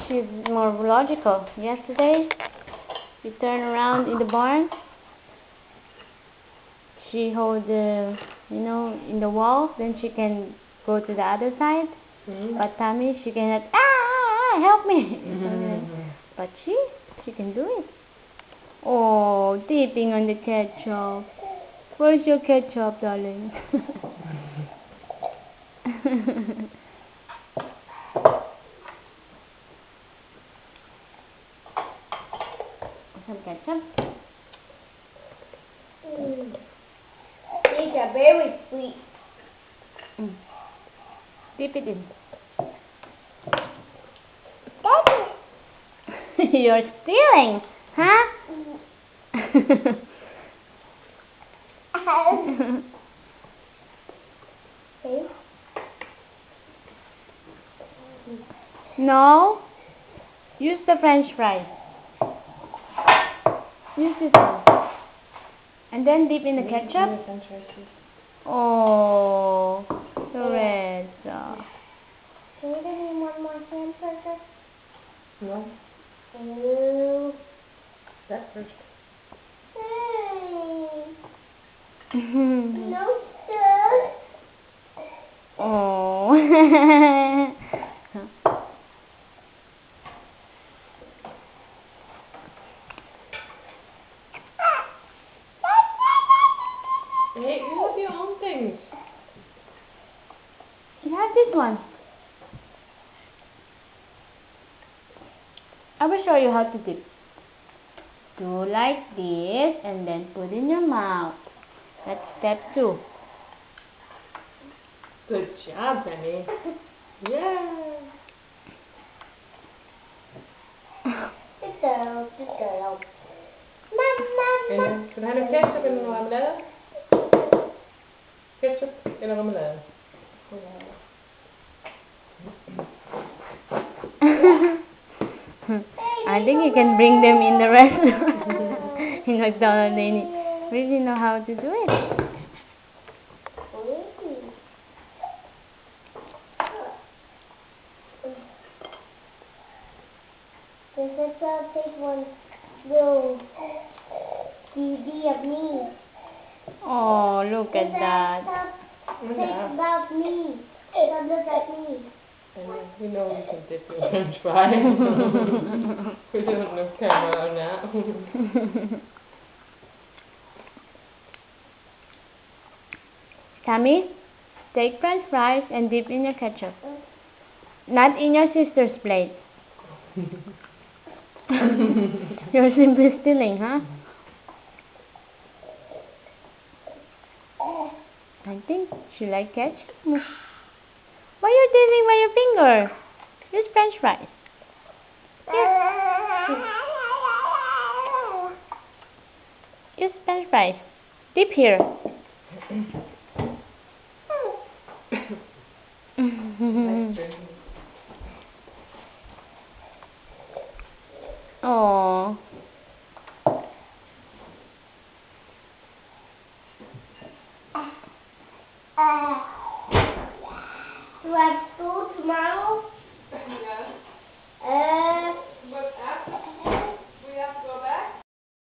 she's more logical. Yesterday, we turned around in the barn. She holds the, in the wall. Then she can go to the other side. But Tommy, she cannot. Help me! But she can do it. Oh, dipping on the ketchup. Where's your ketchup, darling? Some ketchup. These are very sweet. Dip it in. You're stealing, huh? No. Use the French fries. Use this one. And then dip in the ketchup. Oh, Teresa. Can you give me one more hamburger? No. Ew. That first. Hey. No, sir. Oh. Hey, you have your own things. You have this one. I will show you how to dip. Do like this and then put in your mouth. That's step 2. Good job, Penny. Yeah. Good girl, good girl. En, kan du ha ketchup eller någon remoulade? Ketchup eller remoulade? I think you can bring them in the restaurant. In McDonald's, they really know how to do it. This is a big one. Little DVD of me. Oh, look at that. Think about me. Come look at me. And we know you can dip your French fries. We don't know camera on that. Tammy, take French fries and dip in your ketchup. Not in your sister's plate. You're simply stealing, huh? I think she likes ketchup. Why are you tasting by your finger? Use French fries. Use French fries. Dip here. Oh. Do I have school tomorrow? Yeah.